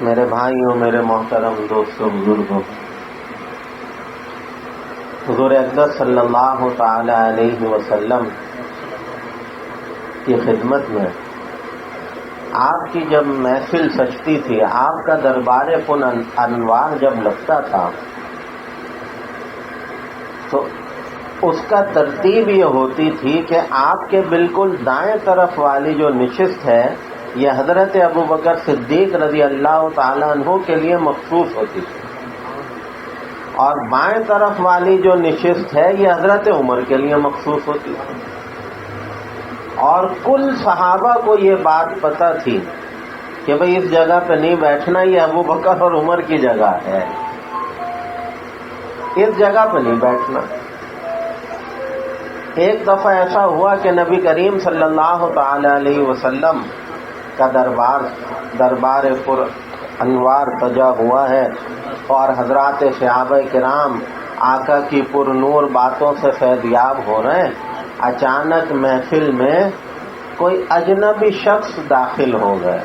میرے بھائیوں، میرے محترم دوستوں، بزرگوں، حضور اقدس صلی اللہ تعالی علیہ وسلم کی خدمت میں آپ کی جب محفل سجتی تھی، آپ کا دربار پن انوار جب لگتا تھا، تو اس کا ترتیب یہ ہوتی تھی کہ آپ کے بالکل دائیں طرف والی جو نشست ہے یہ حضرت ابوبکر صدیق رضی اللہ تعالیٰ عنہ کے لیے مخصوص ہوتی تھی، اور بائیں طرف والی جو نشست ہے یہ حضرت عمر کے لیے مخصوص ہوتی تھی۔ اور کل صحابہ کو یہ بات پتہ تھی کہ بھئی اس جگہ پہ نہیں بیٹھنا، یہ ابوبکر اور عمر کی جگہ ہے، اس جگہ پہ نہیں بیٹھنا۔ ایک دفعہ ایسا ہوا کہ نبی کریم صلی اللہ تعالی علیہ وسلم کا دربار پر انوار سجا ہوا ہے، اور حضرات صحابہ کرام آقا کی پر نور باتوں سے فیضیاب ہو رہے ہیں۔ اچانک محفل میں کوئی اجنبی شخص داخل ہو گئے،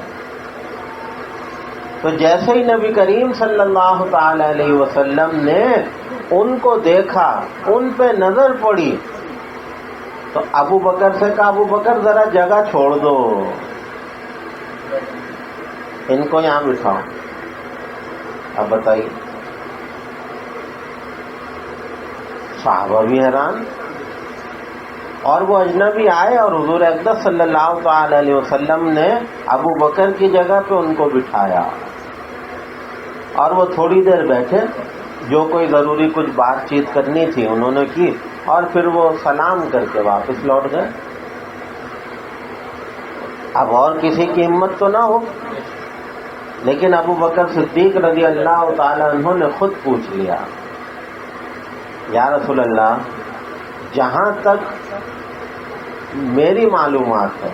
تو جیسے ہی نبی کریم صلی اللہ تعالی علیہ وسلم نے ان کو دیکھا، ان پہ نظر پڑی، تو ابو بکر سے کہا، ابو بکر ذرا جگہ چھوڑ دو، ان کو یہاں بٹھاؤ۔ اب بتائیے، صحابہ بھی حیران، اور وہ اجنبی آئے اور حضور اقدس صلی اللہ تعالی علیہ وسلم نے ابو بکر کی جگہ پہ ان کو بٹھایا، اور وہ تھوڑی دیر بیٹھے، جو کوئی ضروری کچھ بات چیت کرنی تھی انہوں نے کی، اور پھر وہ سلام کر کے واپس لوٹ گئے۔ اب اور کسی کی ہمت تو نہ ہو، لیکن ابو بکر صدیق رضی اللہ تعالی عنہ نے خود پوچھ لیا، یا رسول اللہ، جہاں تک میری معلومات ہے،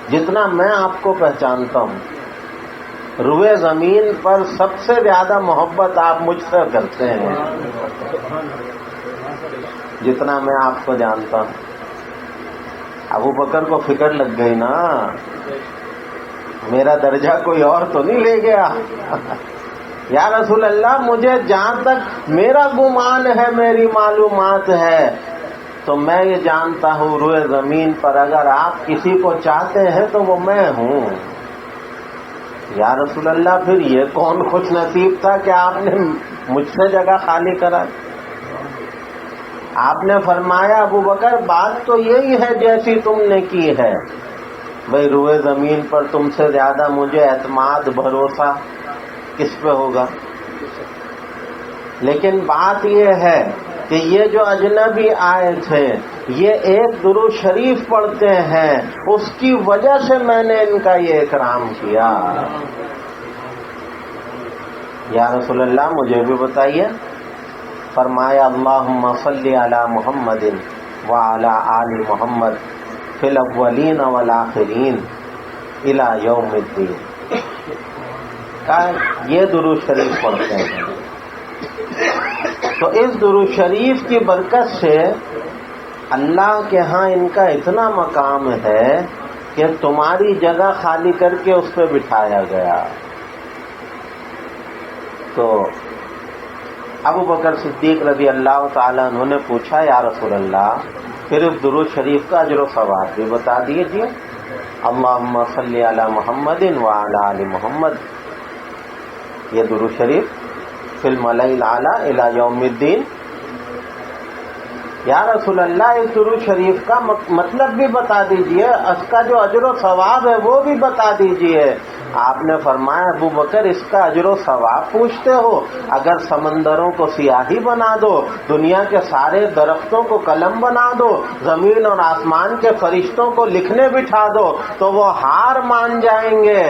جتنا میں آپ کو پہچانتا ہوں، روئے زمین پر سب سے زیادہ محبت آپ مجھ سے کرتے ہیں، جتنا میں آپ کو جانتا ہوں۔ ابو بکر کو فکر لگ گئی نا، میرا درجہ کوئی اور تو نہیں لے گیا۔ یا رسول اللہ، مجھے جہاں تک میرا گمان ہے، میری معلومات ہے، تو میں یہ جانتا ہوں روئے زمین پر اگر آپ کسی کو چاہتے ہیں تو وہ میں ہوں۔ یا رسول اللہ، پھر یہ کون خوش نصیب تھا کہ آپ نے مجھ سے جگہ خالی کرا؟ آپ نے فرمایا، ابو بکر بات تو یہی ہے جیسی تم نے کی ہے، بھئی روئے زمین پر تم سے زیادہ مجھے اعتماد بھروسہ کس پہ ہوگا؟ لیکن بات یہ ہے کہ یہ جو اجنبی آئے تھے، یہ ایک درود شریف پڑھتے ہیں، اس کی وجہ سے میں نے ان کا یہ اکرام کیا۔ یا رسول اللہ، مجھے بھی بتائیے۔ فرمایا، اللہم صلی علی محمد وعلی آل محمد فی الاولین والآخرین الی یوم الدین۔ یہ درود شریف پڑھتے ہیں، تو اس درود شریف کی برکت سے اللہ کے ہاں ان کا اتنا مقام ہے کہ تمہاری جگہ خالی کر کے اس پہ بٹھایا گیا۔ تو ابو بکر صدیق رضی اللہ تعالیٰ عنہ نے پوچھا، یا رسول اللہ، پھر اس درود شریف کا اجر و ثواب بھی بتا دیجیے۔ اللہم صلی علی محمد وعلی آل محمد، یہ درود شریف فی الملأ الاعلی الی یوم الدین۔ یا رسول اللہ، اس درود شریف کا مطلب بھی بتا دیجئے، اس کا جو اجر و ثواب ہے وہ بھی بتا دیجئے۔ آپ نے فرمایا، ابو بکر، اس کا اجر و ثواب پوچھتے ہو؟ اگر سمندروں کو سیاہی بنا دو، دنیا کے سارے درختوں کو قلم بنا دو، زمین اور آسمان کے فرشتوں کو لکھنے بٹھا دو، تو وہ ہار مان جائیں گے،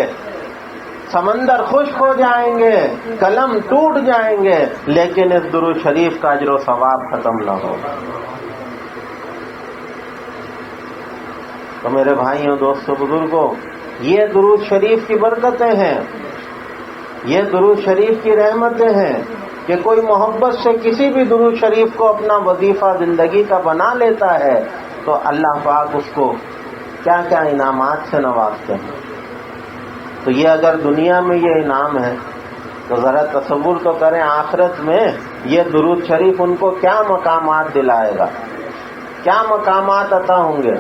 سمندر خشک ہو جائیں گے، قلم ٹوٹ جائیں گے، لیکن اس درود شریف کا اجر و ثواب ختم نہ ہوگا۔ تو میرے بھائیوں، دوستوں، بزرگوں، یہ درود شریف کی برکتیں ہیں، یہ درود شریف کی رحمتیں ہیں کہ کوئی محبت سے کسی بھی درود شریف کو اپنا وظیفہ زندگی کا بنا لیتا ہے تو اللہ پاک اس کو کیا کیا انعامات سے نوازتے ہیں۔ تو تو یہ اگر دنیا میں یہ انعام ہے تو ذرا تصور تو کریں آخرت میں یہ درود شریف ان کو کیا مقامات دلائے گا، کیا مقامات عطا ہوں گے۔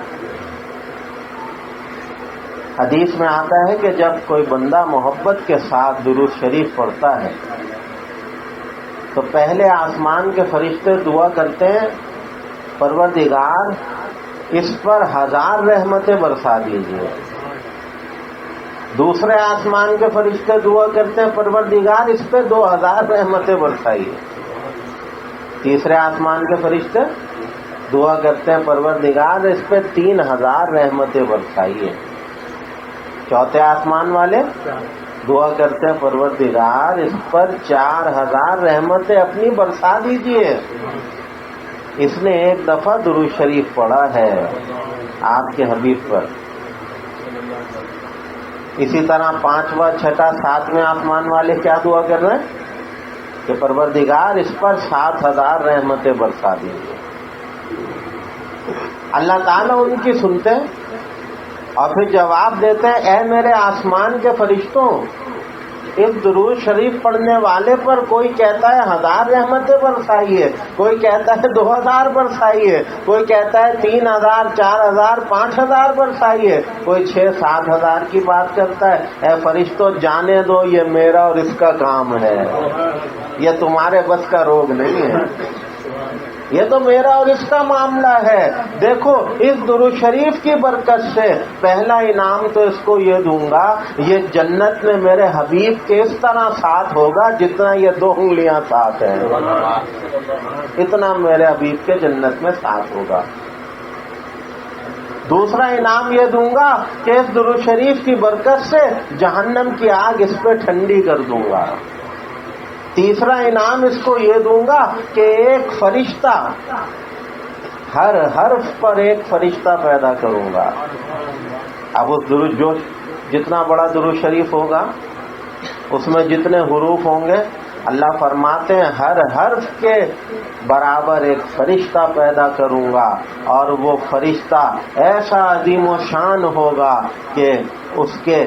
حدیث میں آتا ہے کہ جب کوئی بندہ محبت کے ساتھ درود شریف پڑھتا ہے تو پہلے آسمان کے فرشتے دعا کرتے ہیں پروردگار اس پر 1000 رحمتیں برسا دیجیے۔ دوسرے آسمان کے فرشتے دعا کرتے ہیں پروردگار اس پہ 2000 رحمتیں برسائیے۔ تیسرے آسمان کے فرشتے دعا کرتے ہیں پروردگار اس پہ 3000 رحمتیں برسائیے۔ چوتھے آسمان والے دعا کرتے ہیں پروردگار اس پر 4000 رحمتیں اپنی برسا دیجیے۔ اس نے ایک دفعہ درود شریف پڑھا ہے آپ کے حبیب پر۔ اسی طرح 5واں 6واں 7ویں آسمان والے کیا دعا کر رہے ہیں کہ پروردگار اس پر 7000 رحمتیں برسا دیجیے۔ اللہ تعالیٰ ان کی سنتے ہیں اور پھر جواب دیتے ہیں اے میرے آسمان کے فرشتوں، اس درود شریف پڑھنے والے پر کوئی کہتا ہے 1000 رحمتیں برسائیے، کوئی کہتا ہے 2000 برسائیے، کوئی کہتا ہے 3000 4000 5000 برسائیے، کوئی 6-7 ہزار کی بات کرتا ہے۔ اے فرشتوں جانے دو، یہ میرا اور اس کا کام ہے، یہ تمہارے بس کا روگ نہیں ہے، یہ تو میرا اور اس کا معاملہ ہے۔ دیکھو اس درود شریف کی برکت سے پہلا انعام تو اس کو یہ دوں گا، یہ جنت میں میرے حبیب کے اس طرح ساتھ ہوگا جتنا یہ 2 انگلیاں ساتھ ہیں، اتنا میرے حبیب کے جنت میں ساتھ ہوگا۔ دوسرا انعام یہ دوں گا کہ اس درود شریف کی برکت سے جہنم کی آگ اس پہ ٹھنڈی کر دوں گا۔ تیسرا انعام اس کو یہ دوں گا کہ ایک فرشتہ، ہر حرف پر ایک فرشتہ پیدا کروں گا۔ اب اس درود جو جتنا بڑا درود شریف ہوگا اس میں جتنے حروف ہوں گے اللہ فرماتے ہیں ہر حرف کے برابر ایک فرشتہ پیدا کروں گا، اور وہ فرشتہ ایسا عظیم و شان ہوگا کہ اس کے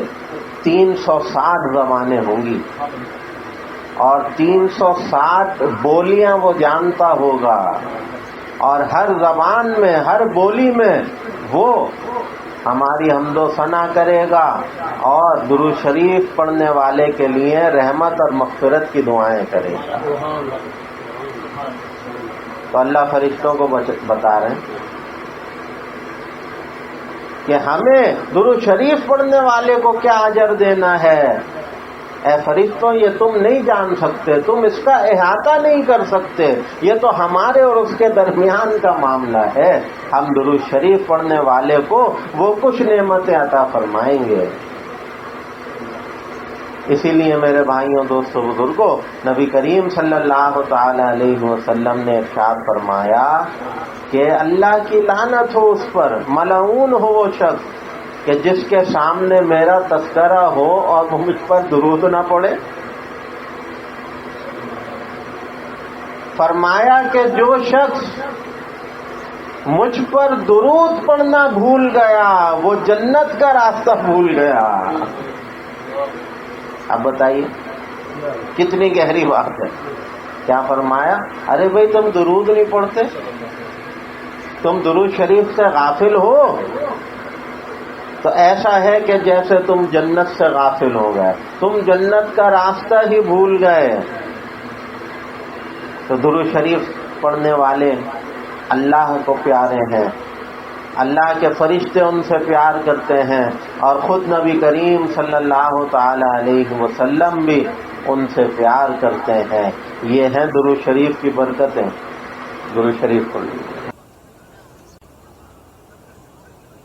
360 زبانیں ہوں گی اور 360 بولیاں وہ جانتا ہوگا، اور ہر زبان میں ہر بولی میں وہ ہماری حمد و ثنا کرے گا اور درود شریف پڑھنے والے کے لیے رحمت اور مغفرت کی دعائیں کرے گا۔ تو اللہ فرشتوں کو بتا رہے ہیں کہ ہمیں درود شریف پڑھنے والے کو کیا اجر دینا ہے۔ اے فرشتوں یہ تم نہیں جان سکتے، تم اس کا احاطہ نہیں کر سکتے، یہ تو ہمارے اور اس کے درمیان کا معاملہ ہے۔ ہم درود شریف پڑھنے والے کو وہ کچھ نعمتیں عطا فرمائیں گے۔ اسی لیے میرے بھائیوں دوستوں بزرگوں، نبی کریم صلی اللہ تعالی علیہ وسلم نے ارشاد فرمایا کہ اللہ کی لعنت ہو اس پر، ملعون ہو وہ شخص کہ جس کے سامنے میرا تذکرہ ہو اور وہ مجھ پر درود نہ پڑے۔ فرمایا کہ جو شخص مجھ پر درود پڑھنا بھول گیا وہ جنت کا راستہ بھول گیا۔ اب بتائیے کتنی گہری بات ہے۔ کیا فرمایا؟ ارے بھائی تم درود نہیں پڑھتے، تم درود شریف سے غافل ہو تو ایسا ہے کہ جیسے تم جنت سے غافل ہو گئے، تم جنت کا راستہ ہی بھول گئے۔ تو درود شریف پڑھنے والے اللہ کو پیارے ہیں، اللہ کے فرشتے ان سے پیار کرتے ہیں، اور خود نبی کریم صلی اللہ تعالی علیہ وسلم بھی ان سے پیار کرتے ہیں۔ یہ ہیں درود شریف کی برکتیں۔ درود شریف پڑھ لیجیے۔